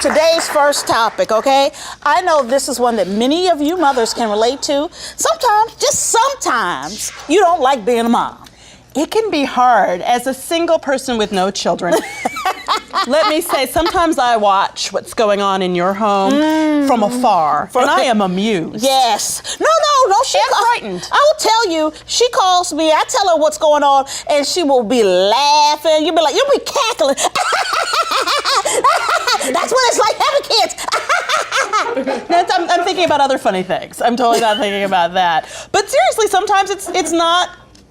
to today's first topic, okay? I know this is one that many of you mothers can relate to. Sometimes, just sometimes, you don't like being a mom. It can be hard as a single person with no children. Let me say, sometimes I watch what's going on in your home from afar, and I am amused. Yes. No. She's frightened. I will tell you, she calls me, I tell her what's going on, and she will be laughing. You'll be cackling. That's what it's like having kids. I'm thinking about other funny things. I'm totally not thinking about that. But seriously, sometimes it's not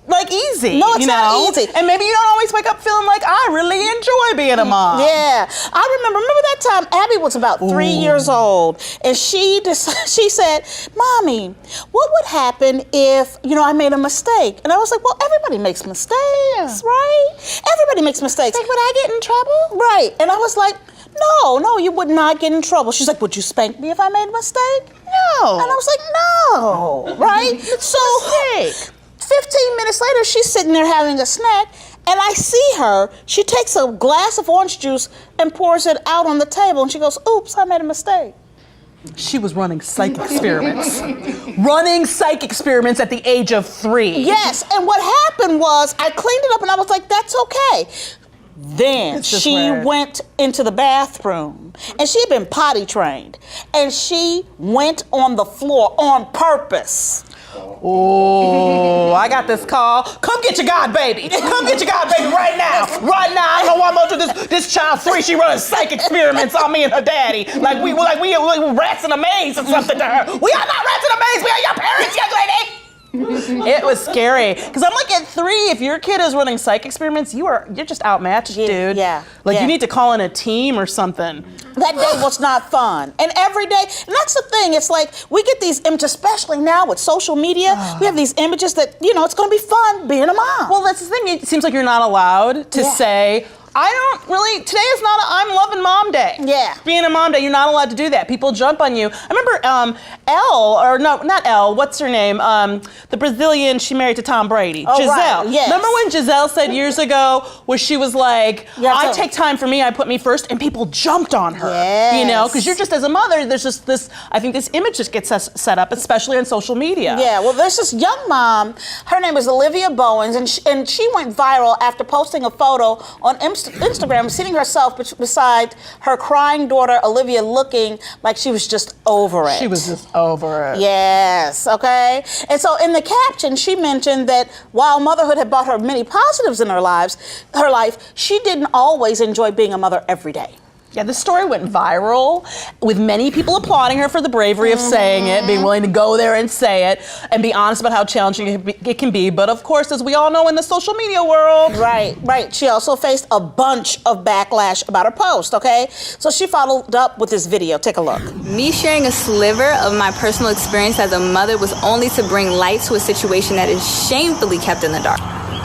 like easy. No, it's not easy. And maybe you don't always wake up feeling like I really enjoy being a mom. Yeah, I remember that time Abby was about 3 years old, and she said, "Mommy, what would happen if I made a mistake?" And I was like, "Well, everybody makes mistakes, right? Everybody makes mistakes. Like, would I get in trouble?" Right. And I was like, No, you would not get in trouble. She's like, "Would you spank me if I made a mistake?" No. And I was like, "No," right? So 15 minutes later, she's sitting there having a snack, and I see her. She takes a glass of orange juice and pours it out on the table, and she goes, "Oops, I made a mistake." She was running psych experiments. Running psych experiments at the age of 3. Yes, and what happened was I cleaned it up, and I was like, "That's okay." Then she went into the bathroom, and she had been potty trained, and she went on the floor on purpose. Oh, I got this call. Come get your god baby. Come get your god baby right now. Right now. I don't know why I'm going to this child's 3. She running psych experiments on me and her daddy. Like we rats in a maze or something to her. We are not rats in a maze. We are your parents, young lady. It was scary because I'm like, at 3, if your kid is running psych experiments, you're just outmatched, dude. Yeah. You need to call in a team or something. That day was not fun. And every day, and that's the thing, it's like we get these images, especially now with social media, we have these images that, it's going to be fun being a mom. Well, that's the thing. It seems like you're not allowed to say, today is not I'm loving mom day. Yeah. Being a mom day, you're not allowed to do that. People jump on you. I remember not Elle, what's her name? The Brazilian, she married to Tom Brady. Oh, Giselle. Right. Yes. Remember when Giselle said years ago where she was like, I take time for me, I put me first, and people jumped on her. Yes. Because you're just, as a mother, there's just this, I think this image just gets set up, especially on social media. Yeah, well, there's this young mom, her name is Olivia Bowens, and she went viral after posting a photo on Instagram, sitting herself beside her crying daughter, Olivia, looking like she was just over it. She was just over it. Yes, okay? And so in the caption, she mentioned that while motherhood had brought her many positives in her life, she didn't always enjoy being a mother every day. Yeah, the story went viral with many people applauding her for the bravery of saying it, being willing to go there and say it, and be honest about how challenging it can be. But of course, as we all know in the social media world. Right. She also faced a bunch of backlash about her post, okay? So she followed up with this video. Take a look. Me sharing a sliver of my personal experience as a mother was only to bring light to a situation that is shamefully kept in the dark.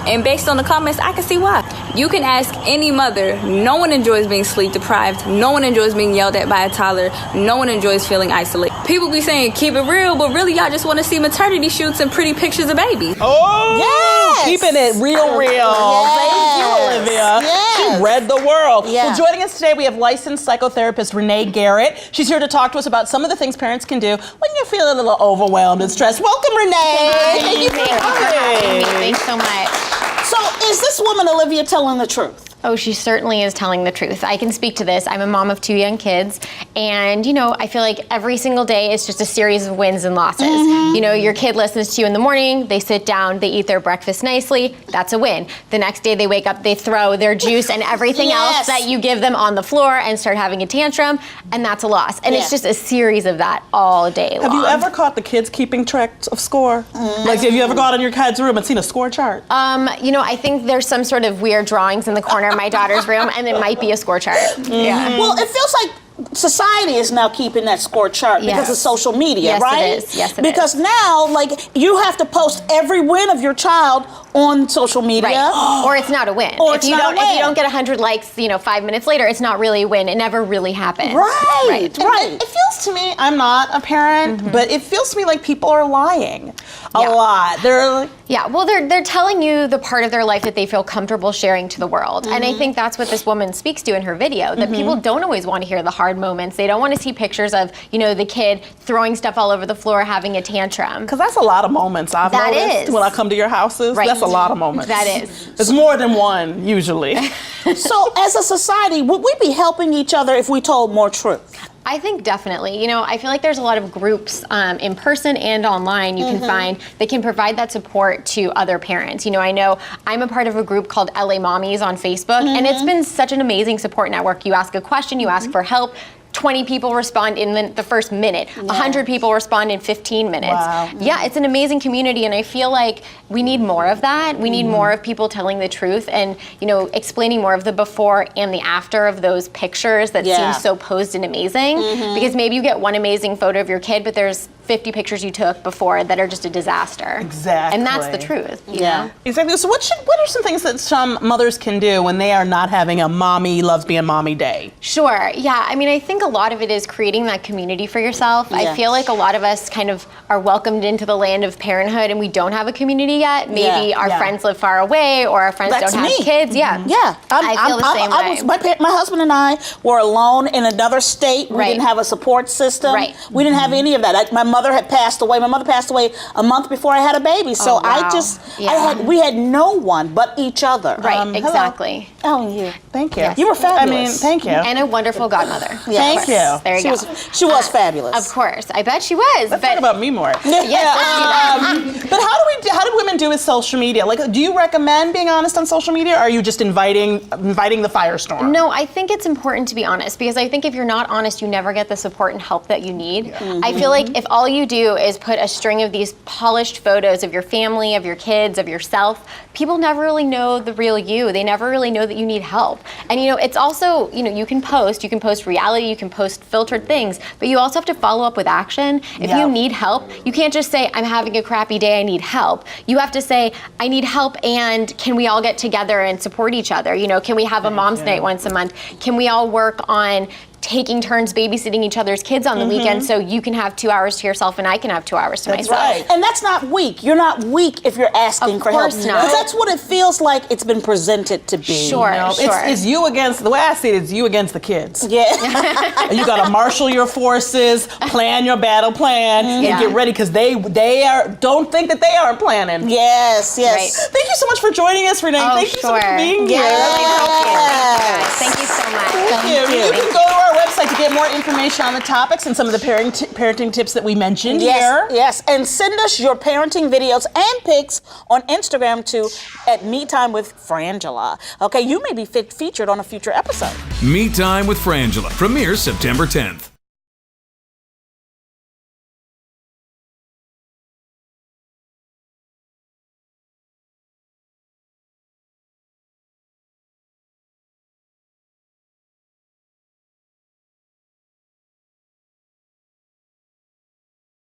And based on the comments, I can see why. You can ask any mother. No one enjoys being sleep deprived. No one enjoys being yelled at by a toddler. No one enjoys feeling isolated. People be saying, keep it real, but really y'all just want to see maternity shoots and pretty pictures of babies. Oh, yes! Keeping it real. Yes. Thank you, Olivia. Yes. She read the world. Yeah. Well, joining us today, we have licensed psychotherapist Rene Garrett. She's here to talk to us about some of the things parents can do when you feel a little overwhelmed and stressed. Welcome, Rene. Thank you for having me. Thanks so much. So is this woman, Olivia, telling the truth? Oh, she certainly is telling the truth. I can speak to this. I'm a mom of 2 young kids, and I feel like every single day is just a series of wins and losses. Your kid listens to you in the morning, they sit down, they eat their breakfast nicely, that's a win. The next day they wake up, they throw their juice and everything else that you give them on the floor and start having a tantrum, and that's a loss. And it's just a series of that all day long. Have you ever caught the kids keeping track of score? Like, have you ever gone in your kid's room and seen a score chart? I think there's some sort of weird drawings in the corner of my daughter's room, and it might be a score chart. Yeah. Well, it feels like society is now keeping that score chart because of social media, yes, right? It is. Yes, it because is. now, you have to post every win of your child on social media. Right. Or it's not a win. Or if you don't get 100 likes, 5 minutes later, it's not really a win. It never really happened. Right. It feels to me, I'm not a parent, but it feels to me like people are lying a lot. They're well, they're telling you the part of their life that they feel comfortable sharing to the world. And I think that's what this woman speaks to in her video, that people don't always want to hear the hard moments. They don't want to see pictures of, the kid throwing stuff all over the floor, having a tantrum. Because that's a lot of moments I've That noticed is. when I come to your houses. Right. That's a lot of moments. That is. It's more than one, usually. So as a society, would we be helping each other if we told more truth? I think definitely. I feel like there's a lot of groups in person and online you can find that can provide that support to other parents. I know I'm a part of a group called LA Mommies on Facebook, and it's been such an amazing support network. You ask a question, you ask for help. 20 people respond in the first minute. 100 people respond in 15 minutes. Wow. Yeah, it's an amazing community, and I feel like we need more of that. We need more of people telling the truth and, explaining more of the before and the after of those pictures that seem so posed and amazing. Because maybe you get one amazing photo of your kid, but there's 50 pictures you took before that are just a disaster. Exactly. And that's the truth, you know? Exactly. So what are some things that some mothers can do when they are not having a mommy loves being mommy day? Sure. Yeah. I mean, I think a lot of it is creating that community for yourself. I feel like a lot of us kind of are welcomed into the land of parenthood and we don't have a community yet. Maybe our friends live far away or our friends don't have kids. Yeah. Yeah. I feel the same way. My husband and I were alone in another state. We didn't have a support system. Right. We didn't have any of that. My mother had passed away. My mother passed away a month before I had a baby. So we had no one but each other. Right. Exactly. Oh, you. Thank you. Yes. You were fabulous. I mean, thank you. And a wonderful godmother. Thank you. There you go. She was fabulous. Of course. I bet she was. Let's talk about me more. Yes, But how do women do with social media? Like, do you recommend being honest on social media, or are you just inviting the firestorm? No, I think it's important to be honest because I think if you're not honest, you never get the support and help that you need. I feel like if all you do is put a string of these polished photos of your family, of your kids, of yourself, people never really know the real you. They never really know that you need help. And it's also, you can post reality, you can post filtered things, but you also have to follow up with action. If you need help, you can't just say, I'm having a crappy day, I need help. You have to say, I need help and can we all get together and support each other? Can we have a mom's night once a month? Can we all work on taking turns babysitting each other's kids on the weekend so you can have 2 hours to yourself and I can have 2 hours to myself. Right. And that's not weak. You're not weak if you're asking for help. Of course not. Because that's what it feels like it's been presented to be. Sure, sure. It's you against, the way I see it, it's you against the kids. Yeah. You got to marshal your forces, plan your battle plan, and get ready because they don't think that they aren't planning. Yes, yes. Right. Thank you so much for joining us, Renee. Thank you so much for being here. Yes. Thank you so much. Thank you. You can go to our website to get more information on the topics and some of the parenting tips that we mentioned here. Yes, and send us your parenting videos and pics on Instagram at Me Time with Frangela. Okay, you may be featured on a future episode. Me Time with Frangela premieres September 10th.